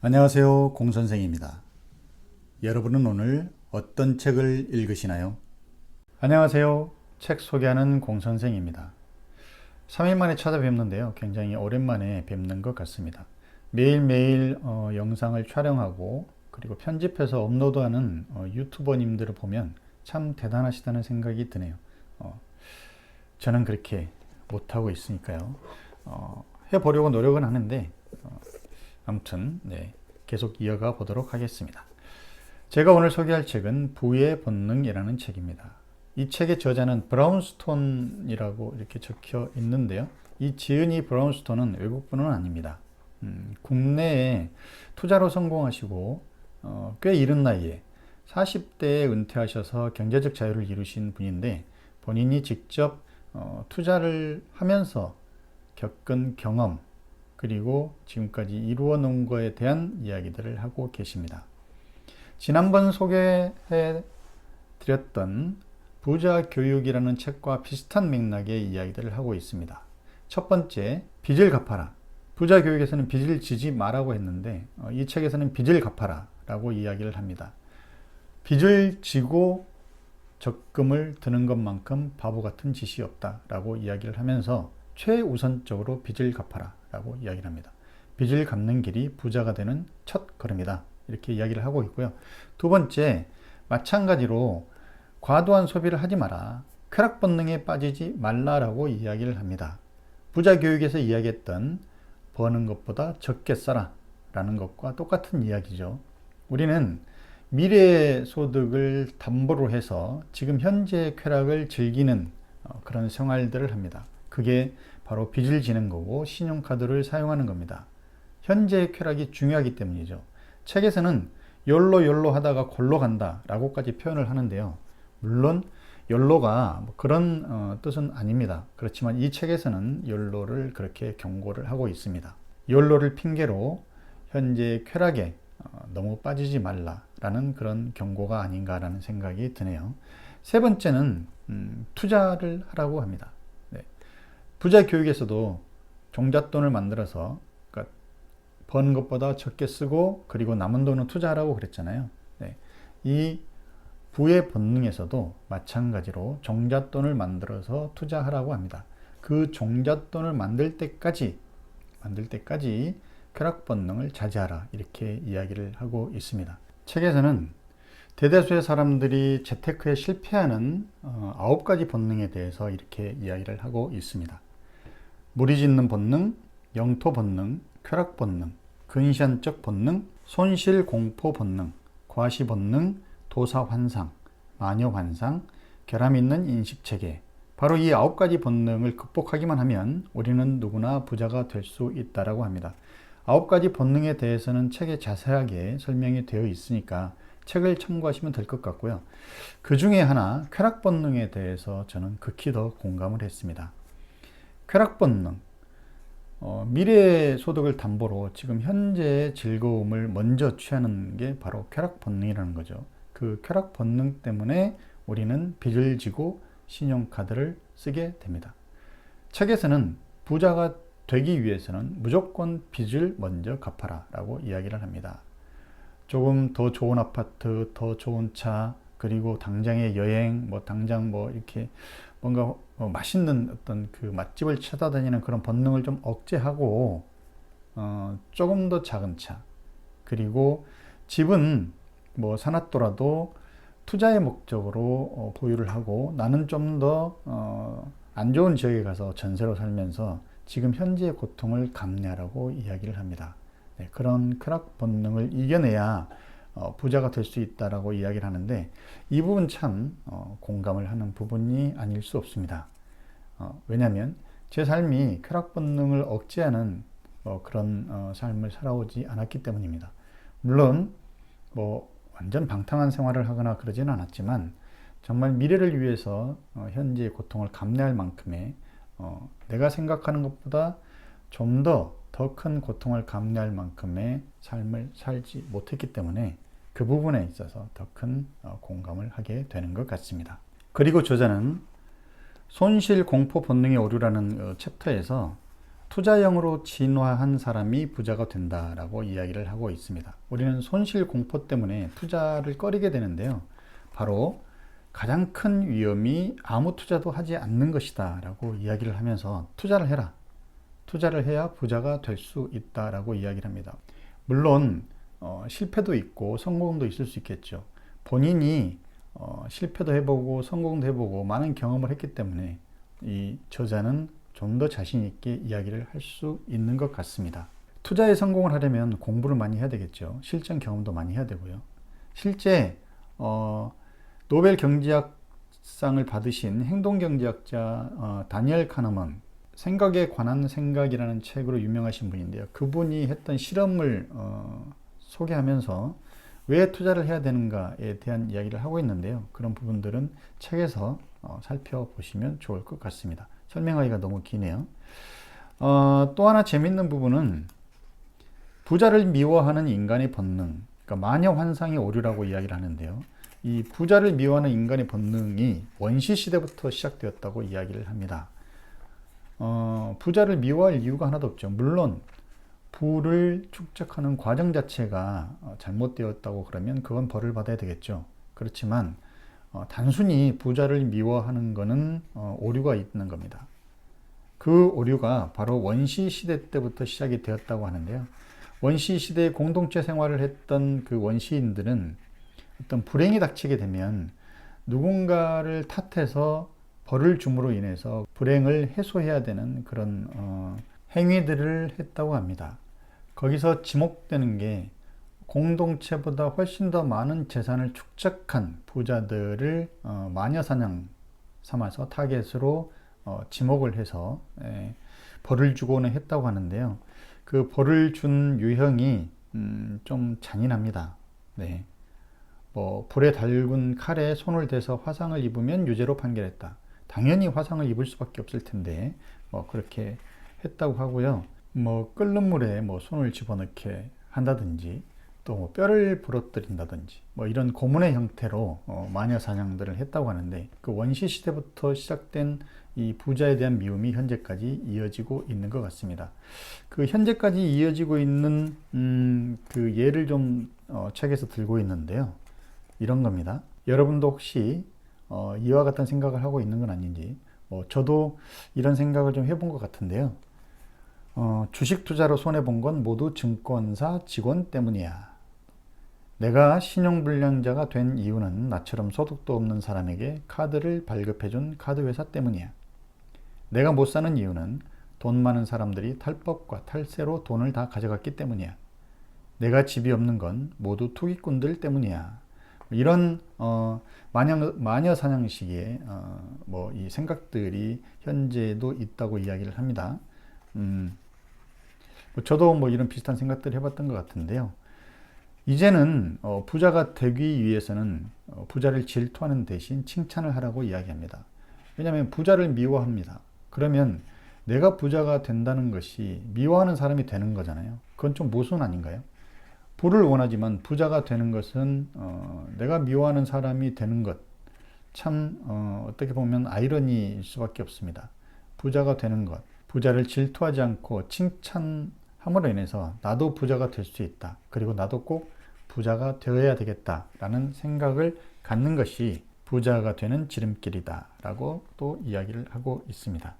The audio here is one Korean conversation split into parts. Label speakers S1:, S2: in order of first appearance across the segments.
S1: 안녕하세요, 공선생입니다. 여러분은 오늘 어떤 책을 읽으시나요? 안녕하세요, 책 소개하는 공선생입니다. 3일 만에 찾아뵙는데요, 굉장히 오랜만에 뵙는 것 같습니다. 매일매일 영상을 촬영하고 그리고 편집해서 업로드하는 유튜버님들을 보면 참 대단하시다는 생각이 드네요. 저는 그렇게 못하고 있으니까요. 해보려고 노력은 하는데 아무튼 계속 이어가 보도록 하겠습니다. 제가 오늘 소개할 책은 부의 본능이라는 책입니다. 이 책의 저자는 브라운스톤이라고 이렇게 적혀 있는데요. 이 지은이 브라운스톤은 외국분은 아닙니다. 국내에 투자로 성공하시고 꽤 이른 나이에 40대에 은퇴하셔서 경제적 자유를 이루신 분인데, 본인이 직접 투자를 하면서 겪은 경험, 그리고 지금까지 이루어 놓은 거에 대한 이야기들을 하고 계십니다. 지난번 소개해 드렸던 부자 교육이라는 책과 비슷한 맥락의 이야기들을 하고 있습니다. 첫 번째, 빚을 갚아라. 부자 교육에서는 빚을 지지 마라고 했는데 이 책에서는 빚을 갚아라 라고 이야기를 합니다. 빚을 지고 적금을 드는 것만큼 바보 같은 짓이 없다 라고 이야기를 하면서 최우선적으로 빚을 갚아라 라고 이야기를 합니다. 빚을 갚는 길이 부자가 되는 첫 걸음이다, 이렇게 이야기를 하고 있고요. 두 번째, 마찬가지로 과도한 소비를 하지 마라, 쾌락 본능에 빠지지 말라라고 이야기를 합니다. 부자 교육에서 이야기했던 버는 것보다 적게 써라 라는 것과 똑같은 이야기죠. 우리는 미래의 소득을 담보로 해서 지금 현재의 쾌락을 즐기는 그런 생활들을 합니다. 그게 바로 빚을 지는 거고 신용카드를 사용하는 겁니다. 현재의 쾌락이 중요하기 때문이죠. 책에서는 욜로 하다가 골로 간다 라고까지 표현을 하는데요. 물론 욜로가 그런 뜻은 아닙니다. 그렇지만 이 책에서는 욜로를 그렇게 경고를 하고 있습니다. 욜로를 핑계로 현재의 쾌락에 너무 빠지지 말라라는 그런 경고가 아닌가라는 생각이 드네요. 세 번째는 투자를 하라고 합니다. 부자 교육에서도 종잣돈을 만들어서, 그러니까 번 것보다 적게 쓰고 그리고 남은 돈은 투자하라고 그랬잖아요. 이 부의 본능에서도 마찬가지로 종잣돈을 만들어서 투자하라고 합니다. 그 종잣돈을 만들 때까지 쾌락 본능을 자제하라, 이렇게 이야기를 하고 있습니다. 책에서는 대다수의 사람들이 재테크에 실패하는 9가지 본능에 대해서 이렇게 이야기를 하고 있습니다. 무리짓는 본능, 영토 본능, 쾌락 본능, 근시안적 본능, 손실 공포 본능, 과시 본능, 도사 환상, 마녀 환상, 결함 있는 인식 체계. 바로 이 9가지 본능을 극복하기만 하면 우리는 누구나 부자가 될 수 있다라고 합니다. 9가지 본능에 대해서는 책에 자세하게 설명이 되어 있으니까 책을 참고하시면 될 것 같고요. 그 중에 하나, 쾌락 본능에 대해서 저는 극히 더 공감을 했습니다. 쾌락 본능, 미래의 소득을 담보로 지금 현재의 즐거움을 먼저 취하는 게 바로 쾌락 본능이라는 거죠. 그 쾌락 본능 때문에 우리는 빚을 지고 신용카드를 쓰게 됩니다. 책에서는 부자가 되기 위해서는 무조건 빚을 먼저 갚아라 라고 이야기를 합니다. 조금 더 좋은 아파트, 더 좋은 차, 그리고 당장의 여행, 당장 이렇게 뭔가 맛있는 어떤 그 맛집을 찾아다니는 그런 본능을 좀 억제하고 조금 더 작은 차, 그리고 집은 사놨더라도 투자의 목적으로 보유를 하고 나는 좀 더 안 좋은 지역에 가서 전세로 살면서 지금 현재의 고통을 감내하라고 이야기를 합니다. 그런 쾌락 본능을 이겨내야 부자가 될 수 있다라고 이야기를 하는데, 이 부분 참 공감을 하는 부분이 아닐 수 없습니다. 왜냐하면 제 삶이 쾌락 본능을 억제하는 그런 삶을 살아오지 않았기 때문입니다. 물론 완전 방탕한 생활을 하거나 그러지는 않았지만 정말 미래를 위해서 현재의 고통을 감내할 만큼의 내가 생각하는 것보다 좀 더 큰 고통을 감내할 만큼의 삶을 살지 못했기 때문에 그 부분에 있어서 더 큰 공감을 하게 되는 것 같습니다. 그리고 저자는 손실 공포 본능의 오류라는 챕터에서 투자형으로 진화한 사람이 부자가 된다라고 이야기를 하고 있습니다. 우리는 손실 공포 때문에 투자를 꺼리게 되는데요. 바로 가장 큰 위험이 아무 투자도 하지 않는 것이다 라고 이야기를 하면서 투자를 해라. 투자를 해야 부자가 될 수 있다 라고 이야기를 합니다. 물론 실패도 있고 성공도 있을 수 있겠죠. 본인이 실패도 해보고 성공도 해보고 많은 경험을 했기 때문에 이 저자는 좀 더 자신 있게 이야기를 할 수 있는 것 같습니다. 투자에 성공을 하려면 공부를 많이 해야 되겠죠. 실전 경험도 많이 해야 되고요. 실제 노벨 경제학상을 받으신 행동경제학자 다니엘 카너먼, 생각에 관한 생각이라는 책으로 유명하신 분인데요. 그분이 했던 실험을 소개하면서 왜 투자를 해야 되는가에 대한 이야기를 하고 있는데요. 그런 부분들은 책에서 살펴보시면 좋을 것 같습니다. 설명하기가 너무 기네요. 또 하나 재밌는 부분은 부자를 미워하는 인간의 본능, 그러니까 마녀 환상의 오류라고 이야기를 하는데요. 이 부자를 미워하는 인간의 본능이 원시 시대부터 시작되었다고 이야기를 합니다. 부자를 미워할 이유가 하나도 없죠. 물론 부를 축적하는 과정 자체가 잘못되었다고 그러면 그건 벌을 받아야 되겠죠. 그렇지만 단순히 부자를 미워하는 것은 오류가 있는 겁니다. 그 오류가 바로 원시 시대 때부터 시작이 되었다고 하는데요. 원시 시대에 공동체 생활을 했던 그 원시인들은 어떤 불행이 닥치게 되면 누군가를 탓해서 벌을 줌으로 인해서 불행을 해소해야 되는 그런 행위들을 했다고 합니다. 거기서 지목되는 게 공동체보다 훨씬 더 많은 재산을 축적한 부자들을 마녀사냥 삼아서 타겟으로 지목을 해서 벌을 주고는 했다고 하는데요. 그 벌을 준 유형이 좀 잔인합니다. 네. 불에 달군 칼에 손을 대서 화상을 입으면 유죄로 판결했다. 당연히 화상을 입을 수밖에 없을 텐데 그렇게 했다고 하고요. 끓는 물에 손을 집어넣게 한다든지 또 뼈를 부러뜨린다든지 이런 고문의 형태로 마녀 사냥들을 했다고 하는데 그 원시 시대부터 시작된 이 부자에 대한 미움이 현재까지 이어지고 있는 것 같습니다. 그 현재까지 이어지고 있는 그 예를 좀 책에서 들고 있는데요. 이런 겁니다. 여러분도 혹시 이와 같은 생각을 하고 있는 건 아닌지 저도 이런 생각을 좀 해본 것 같은데요. 주식 투자로 손해본 건 모두 증권사 직원 때문이야. 내가 신용불량자가 된 이유는 나처럼 소득도 없는 사람에게 카드를 발급해준 카드회사 때문이야. 내가 못 사는 이유는 돈 많은 사람들이 탈법과 탈세로 돈을 다 가져갔기 때문이야. 내가 집이 없는 건 모두 투기꾼들 때문이야. 이런 마녀 사냥식의 이 생각들이 현재도 있다고 이야기를 합니다. 저도 이런 비슷한 생각들을 해봤던 것 같은데요. 이제는 부자가 되기 위해서는 부자를 질투하는 대신 칭찬을 하라고 이야기합니다. 왜냐하면 부자를 미워합니다. 그러면 내가 부자가 된다는 것이 미워하는 사람이 되는 거잖아요. 그건 좀 모순 아닌가요? 부를 원하지만 부자가 되는 것은 내가 미워하는 사람이 되는 것, 참 어떻게 보면 아이러니일 수밖에 없습니다. 부자가 되는 것, 부자를 질투하지 않고 칭찬함으로 인해서 나도 부자가 될 수 있다. 그리고 나도 꼭 부자가 되어야 되겠다라는 생각을 갖는 것이 부자가 되는 지름길이다 라고 또 이야기를 하고 있습니다.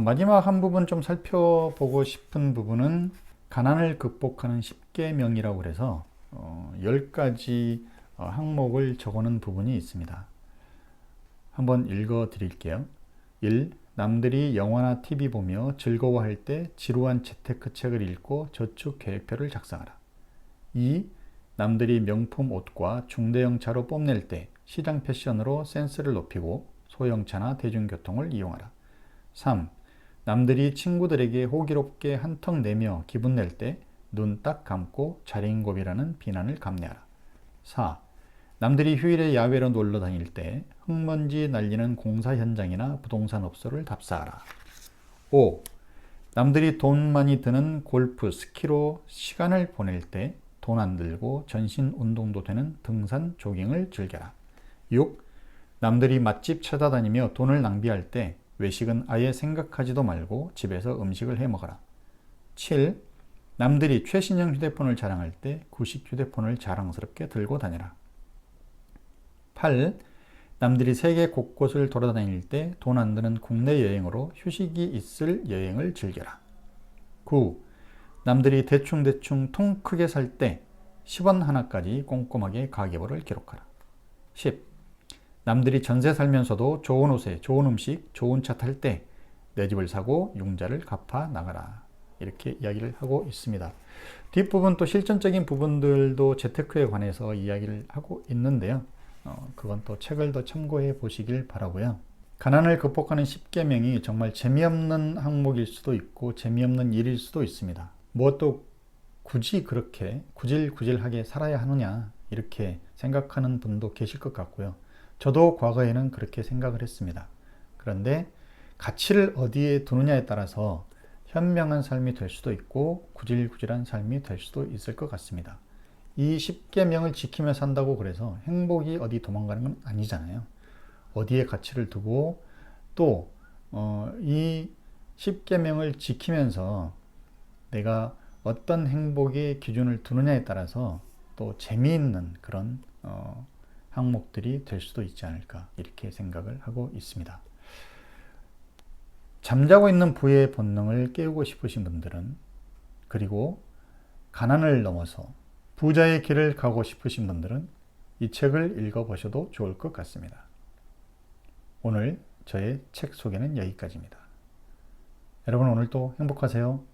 S1: 마지막 한 부분 좀 살펴보고 싶은 부분은 가난을 극복하는 10계명이라고 그래서 10가지 항목을 적어놓은 부분이 있습니다. 한번 읽어 드릴게요. 1. 남들이 영화나 TV 보며 즐거워할 때 지루한 재테크 책을 읽고 저축 계획표를 작성하라. 2. 남들이 명품 옷과 중대형 차로 뽐낼 때 시장 패션으로 센스를 높이고 소형차나 대중교통을 이용하라. 3. 남들이 친구들에게 호기롭게 한턱 내며 기분 낼 때 눈 딱 감고 자린고비라는 비난을 감내하라. 4. 남들이 휴일에 야외로 놀러 다닐 때 흙먼지 날리는 공사 현장이나 부동산 업소를 답사하라. 5. 남들이 돈 많이 드는 골프, 스키로 시간을 보낼 때 돈 안 들고 전신 운동도 되는 등산, 조깅을 즐겨라. 6. 남들이 맛집 찾아다니며 돈을 낭비할 때 외식은 아예 생각하지도 말고 집에서 음식을 해 먹어라. 7. 남들이 최신형 휴대폰을 자랑할 때 구식 휴대폰을 자랑스럽게 들고 다녀라. 8. 남들이 세계 곳곳을 돌아다닐 때 돈 안 드는 국내 여행으로 휴식이 있을 여행을 즐겨라. 9. 남들이 대충대충 통 크게 살 때 10원 하나까지 꼼꼼하게 가계부를 기록하라. 10. 남들이 전세 살면서도 좋은 옷에 좋은 음식, 좋은 차 탈 때 내 집을 사고 융자를 갚아 나가라. 이렇게 이야기를 하고 있습니다. 뒷부분 또 실전적인 부분들도 재테크에 관해서 이야기를 하고 있는데요. 그건 또 책을 더 참고해 보시길 바라고요. 가난을 극복하는 10계명이 정말 재미없는 항목일 수도 있고 재미없는 일일 수도 있습니다. 또 굳이 그렇게 구질구질하게 살아야 하느냐 이렇게 생각하는 분도 계실 것 같고요. 저도 과거에는 그렇게 생각을 했습니다. 그런데 가치를 어디에 두느냐에 따라서 현명한 삶이 될 수도 있고 구질구질한 삶이 될 수도 있을 것 같습니다. 이 10계명을 지키며 산다고 그래서 행복이 어디 도망가는 건 아니잖아요. 어디에 가치를 두고 또 이 10계명을 지키면서 내가 어떤 행복의 기준을 두느냐에 따라서 또 재미있는 그런 항목들이 될 수도 있지 않을까 이렇게 생각을 하고 있습니다. 잠자고 있는 부의 본능을 깨우고 싶으신 분들은 그리고 가난을 넘어서 부자의 길을 가고 싶으신 분들은 이 책을 읽어보셔도 좋을 것 같습니다. 오늘 저의 책 소개는 여기까지입니다. 여러분 오늘도 행복하세요.